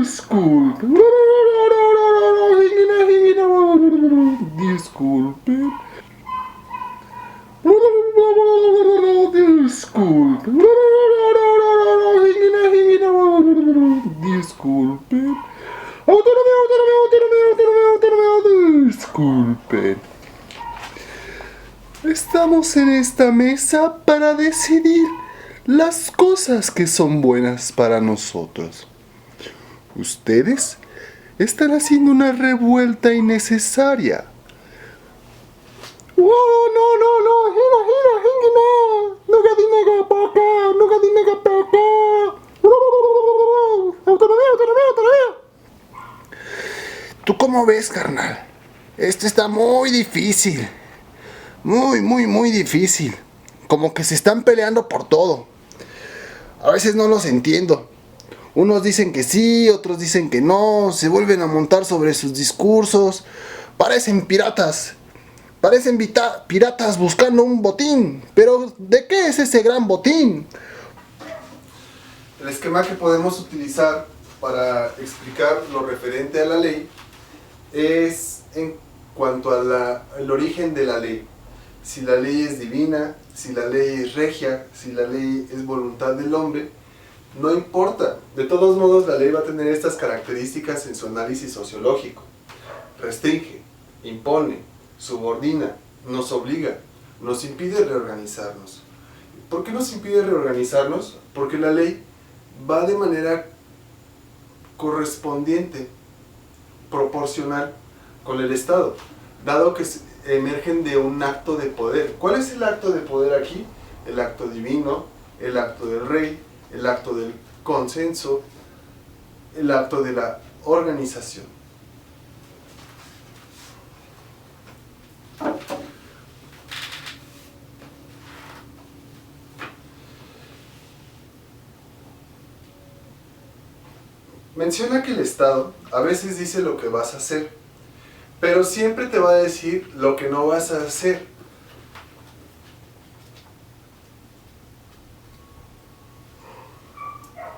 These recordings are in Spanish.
Disculpe. Disculpe. Disculpe. Disculpe. Estamos en esta mesa para decidir las cosas que son buenas para nosotros. Ustedes están haciendo una revuelta innecesaria. ¡Oh, no! ¿Tú cómo ves, carnal? Esto está muy difícil. Muy difícil. Como que se están peleando por todo. A veces no los entiendo. Unos dicen que sí, otros dicen que no. Se vuelven a montar sobre sus discursos. Parecen piratas. Parecen piratas buscando un botín. Pero ¿de qué es ese gran botín? El esquema que podemos utilizar para explicar lo referente a la ley es en cuanto al origen de la ley. Si la ley es divina, si la ley es regia, si la ley es voluntad del hombre, no importa. De todos modos, la ley va a tener estas características en su análisis sociológico. Restringe, impone, subordina, nos obliga, nos impide reorganizarnos. ¿Por qué nos impide reorganizarnos? Porque la ley va de manera correspondiente, proporcional con el Estado, dado que emergen de un acto de poder. ¿Cuál es el acto de poder aquí? El acto divino, el acto del rey, el acto del consenso, el acto de la organización. Menciona que el Estado a veces dice lo que vas a hacer, pero siempre te va a decir lo que no vas a hacer.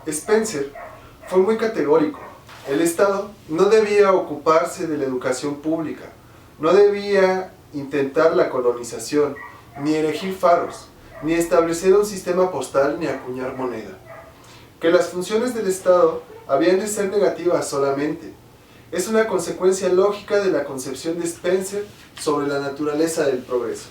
Spencer fue muy categórico. El Estado no debía ocuparse de la educación pública, no debía intentar la colonización, ni erigir faros, ni establecer un sistema postal, ni acuñar moneda. Que las funciones del Estado habían de ser negativas solamente. Es una consecuencia lógica de la concepción de Spencer sobre la naturaleza del progreso.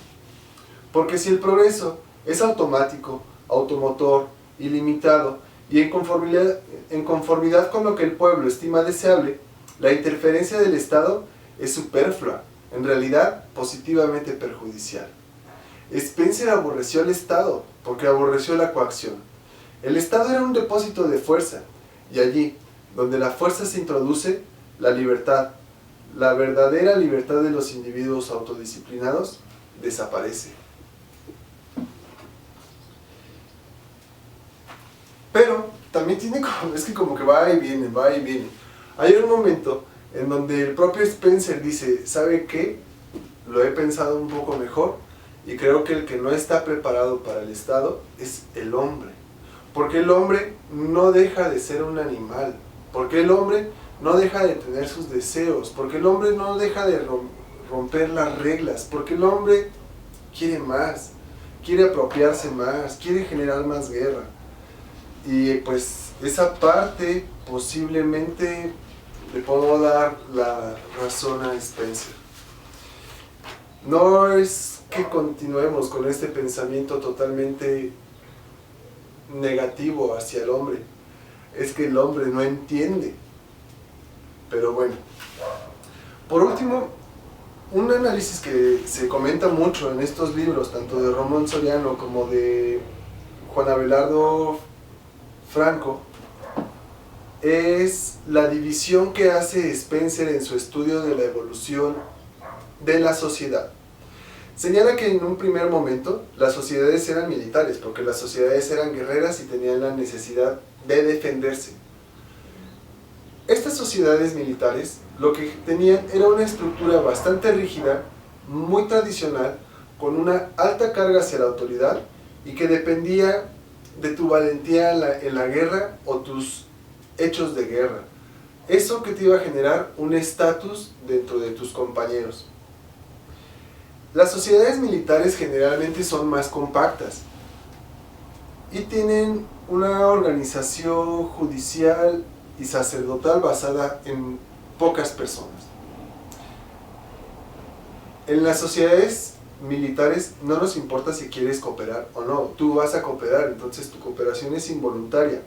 Porque si el progreso es automático, automotor, ilimitado y en conformidad con lo que el pueblo estima deseable, la interferencia del Estado es superflua, en realidad positivamente perjudicial. Spencer aborreció al Estado porque aborreció la coacción. El Estado era un depósito de fuerza, y allí, donde la fuerza se introduce, la libertad, la verdadera libertad de los individuos autodisciplinados, desaparece. Pero también tiene como que va y viene. Hay un momento en donde el propio Spencer dice, ¿sabe qué? Lo he pensado un poco mejor y creo que el que no está preparado para el Estado es el hombre. Porque el hombre no deja de ser un animal, porque el hombre no deja de tener sus deseos, porque el hombre no deja de romper las reglas, porque el hombre quiere más, quiere apropiarse más, quiere generar más guerra. Y pues esa parte posiblemente le puedo dar la razón a Spencer. No es que continuemos con este pensamiento totalmente negativo hacia el hombre, es que el hombre no entiende. Pero bueno, por último, un análisis que se comenta mucho en estos libros, tanto de Ramón Soriano como de Juan Abelardo Franco, es la división que hace Spencer en su estudio de la evolución de la sociedad. Señala que en un primer momento las sociedades eran militares, porque las sociedades eran guerreras y tenían la necesidad de defenderse. Estas sociedades militares lo que tenían era una estructura bastante rígida, muy tradicional, con una alta carga hacia la autoridad y que dependía de tu valentía en la guerra o tus hechos de guerra. Eso que te iba a generar un estatus dentro de tus compañeros. Las sociedades militares generalmente son más compactas y tienen una organización judicial y sacerdotal basada en pocas personas. En las sociedades militares no nos importa si quieres cooperar o no, tú vas a cooperar, entonces tu cooperación es involuntaria.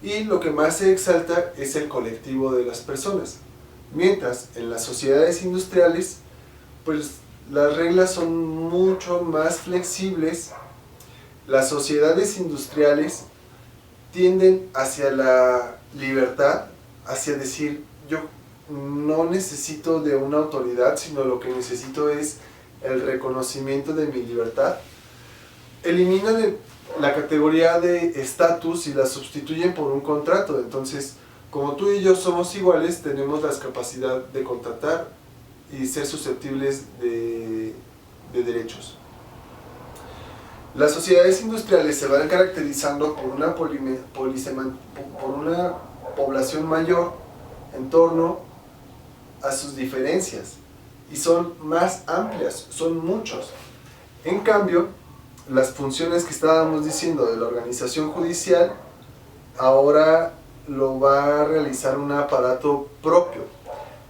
Y lo que más se exalta es el colectivo de las personas. Mientras en las sociedades industriales, pues las reglas son mucho más flexibles. Las sociedades industriales tienden hacia la libertad, hacia decir, yo no necesito de una autoridad, sino lo que necesito es el reconocimiento de mi libertad. Eliminan la categoría de estatus y la sustituyen por un contrato. Entonces, como tú y yo somos iguales, tenemos la capacidad de contratar y ser susceptibles de derechos. Las sociedades industriales se van caracterizando por una población mayor en torno a sus diferencias y son más amplias, son muchos. En cambio, las funciones que estábamos diciendo de la organización judicial ahora lo va a realizar un aparato propio.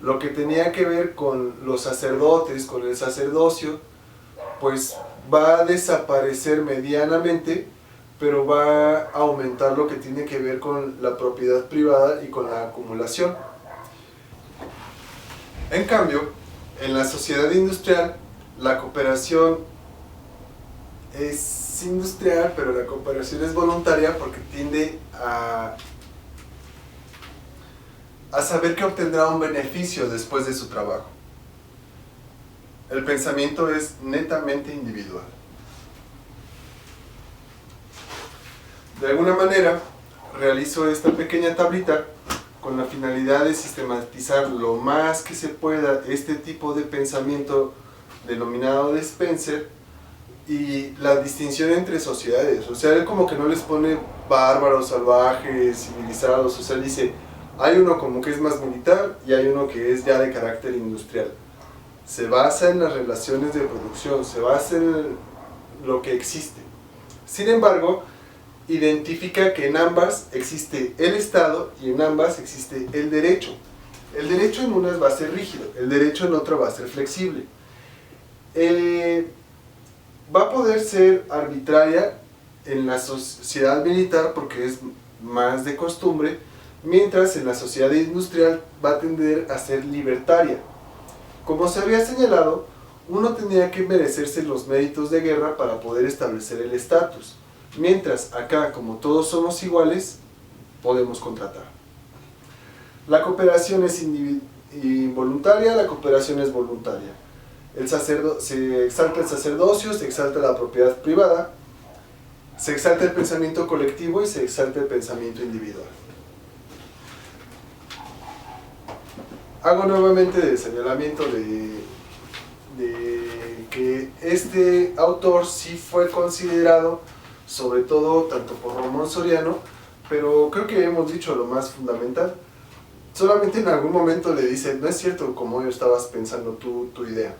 Lo que tenía que ver con los sacerdotes, con el sacerdocio, pues va a desaparecer medianamente, pero va a aumentar lo que tiene que ver con la propiedad privada y con la acumulación. En cambio, en la sociedad industrial, la cooperación es industrial, pero la cooperación es voluntaria porque tiende a saber que obtendrá un beneficio después de su trabajo. El pensamiento es netamente individual. De alguna manera, realizo esta pequeña tablita con la finalidad de sistematizar lo más que se pueda este tipo de pensamiento denominado de Spencer y la distinción entre sociedades. O sea, él como que no les pone bárbaros, salvajes, civilizados. O sea, dice, hay uno como que es más militar y hay uno que es ya de carácter industrial. Se basa en las relaciones de producción, se basa en lo que existe. Sin embargo, identifica que en ambas existe el Estado y en ambas existe el derecho. El derecho en unas va a ser rígido, el derecho en otra va a ser flexible. Va a poder ser arbitraria en la sociedad militar porque es más de costumbre, mientras en la sociedad industrial va a tender a ser libertaria. Como se había señalado, uno tenía que merecerse los méritos de guerra para poder establecer el estatus, mientras acá, como todos somos iguales, podemos contratar. La cooperación es involuntaria, la cooperación es voluntaria. Se exalta el sacerdocio, se exalta la propiedad privada, se exalta el pensamiento colectivo y se exalta el pensamiento individual. Hago nuevamente el señalamiento de que este autor sí fue considerado, sobre todo tanto por Ramón Soriano, pero creo que hemos dicho lo más fundamental. Solamente en algún momento le dice, no es cierto como estabas pensando tu idea.